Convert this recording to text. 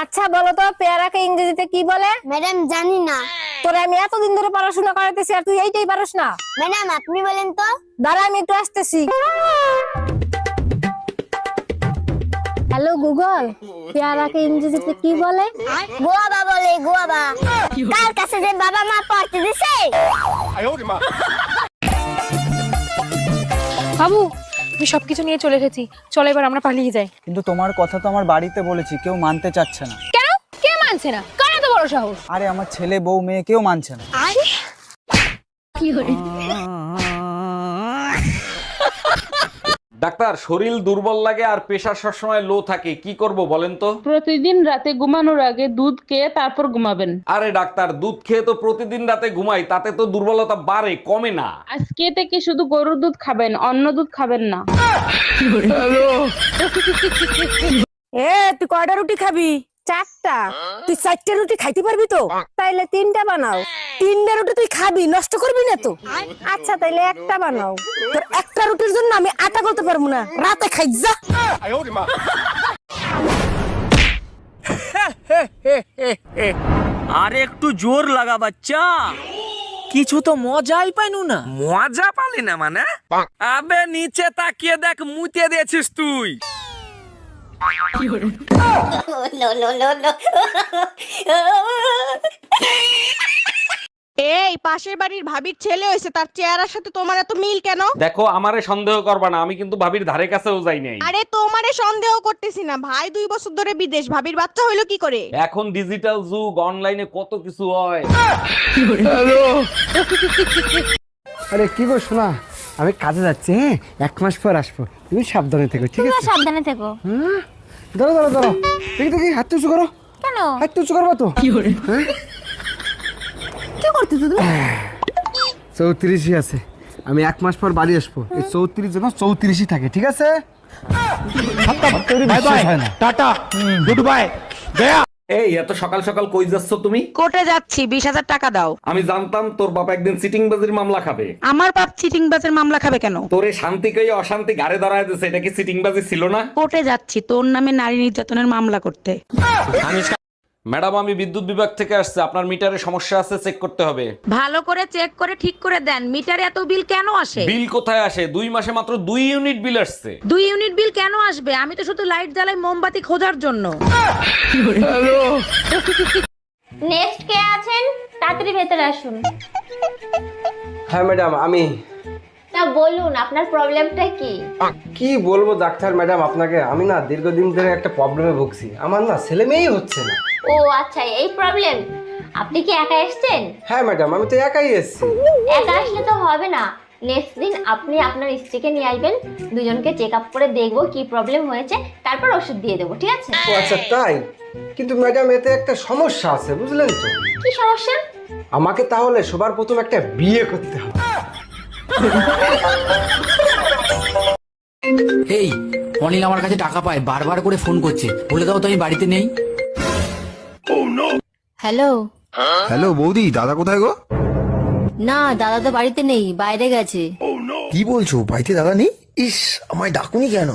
আচ্ছা বলো তো পেয়ারাকে ইংরেজিতে কি বলে? ম্যাডাম জানি না। তোরে আমি এতদিন ধরে পড়াশোনা করাইতেছি আর তুই এইটাই পারস না? ম্যাডাম আপনি বলেন তো। দাঁড়া আমি একটু আসতেছি। হ্যালো গুগল, পেয়ারাকে ইংরেজিতে কি বলে? গোয়াবা বলে, গোয়াবা। তার কাছে যে বাবা মা পড়তে দিছে। বাবু আমি সবকিছু নিয়ে চলে এসেছি, চলো এবার আমরা পালিয়ে যাই। কিন্তু তোমার কথা তো আমার বাড়িতে বলেছি, কেউ মানতে চাচ্ছে না। কেন? কে মানছে না? কার এত বড় সাহস? আরে আমার ছেলে বউ মেয়ে কেউ মানছে না। ডাক্তার, শরীর দুর্বল লাগে আর প্রেশার সবসময় লো থাকে, কি করব বলেন তো? প্রতিদিন রাতে ঘুমানোর আগে দুধ খেয়ে তারপর ঘুমাবেন। আরে ডাক্তার, দুধ খেয়ে তো প্রতিদিন রাতে ঘুমাই, তাতে তো দুর্বলতা বাড়ে কমে না। আজকে থেকে শুধু গরুর দুধ খাবেন, অন্য দুধ খাবেন না। এ তুই কয়টা রুটি খাবি? চারটা। তুই চারটা রুটি খাইতে পারবি তো? তাইলে তিনটা বানাও। তিনটা রুটি তুই খাবি, নষ্ট করবি না তো? আচ্ছা তাইলে একটা বানাও। তোর একটা রুটির জন্য আমি আটা করতে পারবো না, রাতে খাই যা। আরে একটু জোর লাগা বাচ্চা, কিছু তো মজাই পাইনু না। মজা পালি না মানে? আবে নিচে তাকিয়ে দেখ, মুতে দিয়েছিস তুই। এই পাশের বাড়ির ভাবির ছেলে হয়েছে, তার চেহারার সাথে তোমার এত মিল কেন? দেখো, আমারে সন্দেহ করবা না, আমি কিন্তু ভাবির ধারে কাছেও যাই নাই। আরে তোমারে সন্দেহ করতেছি না, ভাই 2 বছর ধরে বিদেশ, ভাবির বাচ্চা হইলো কি করে? এখন ডিজিটাল যুগ, অনলাইনে কত কিছু হয়। আরে কি গো শোনা, আমি কাজে যাচ্ছি, হ্যাঁ 1 মাস পর আসবো, তুমি সাবধানে থেকো, ঠিক আছে? সাবধানে থেকো। ধরো ধরো ধরো, দেখি হাত উঁচু করো। কেন? হাত উঁচু করবো তো। কি করতেছো তুমি? 34ই আছে, আমি 1 মাস পর বাড়ি আসবো, এই 34 যেন 34ই থাকে, ঠিক আছে? Bye bye, tata, good bye, Gaya. এই এত সকাল সকাল কই যাচ্ছ তুমি? কোর্টে যাচ্ছি, 20,000 টাকা দাও। আমি জানতাম তোর বাবা একদিন সিটিং বাজির মামলা খাবে। আমার বাপ চিটিং বাজের মামলা খাবে কেন? তোরে শান্তি কই অশান্তি গাড়ে দাঁড়ায় দিছে, এটা কি সিটিং বাজি ছিল না? কোর্টে যাচ্ছি তোর নামে নারী নির্যাতনের মামলা করতে। ম্যাডাম, আমি বিদ্যুৎ বিভাগ থেকে আসছে, আপনার মিটারে সমস্যা আছে, চেক করতে হবে। ভালো করে চেক করে ঠিক করে দেন, মিটারে এত বিল কেন আসে? বিল কোথায় আসে? 2 মাসে মাত্র 2 ইউনিট বিল আসছে। 2 ইউনিট বিল কেন আসবে? আমি তো শুধু লাইট জ্বালাই মোমবাতি খোঁজার জন্য। নেক্সট কে আছেন? তাড়াতাড়ি ভেতরে আসুন। হ্যাঁ ম্যাডাম, আমি। তা বলুন আপনার প্রবলেমটা কি? কি বলবো ডাক্তার ম্যাডাম আপনাকে, আমি না দীর্ঘদিন ধরে একটা প্রবলেমে ভুগছি, আমার না ছেলে মেয়েই হচ্ছে না। ও আচ্ছা এই প্রবলেম। আপনি কি একা এসেছেন? হ্যাঁ ম্যাডাম, আমি তো একাই এসেছি। একা আসলে তো হবে না, নেক্সট দিন আপনি আপনার স্ত্রীকে নিয়ে আসবেন, দুজনকে চেক আপ করে দেখবো কি প্রবলেম হয়েছে, তারপর ওষুধ দিয়ে দেবো, ঠিক আছে? ও আচ্ছা তাই? কিন্তু ম্যাডাম এতে একটা সমস্যা আছে, বুঝলেন তো? কি সমস্যা? আমাকে তাহলে সবার প্রথম একটা বিয়ে করতে হবে। এই অনিল আমার কাছে টাকা পায়, বারবার করে ফোন করছে, বলে দাও তো আমি বাড়িতে নেই। হ্যালো। হ্যালো বৌদি, দাদা কোথায় গো? না দাদা তো বাড়িতে নেই, বাইরে গেছে। কি বলছো, বাড়িতে দাদা নেই? ইস, আমায় ডাকুনি কেন?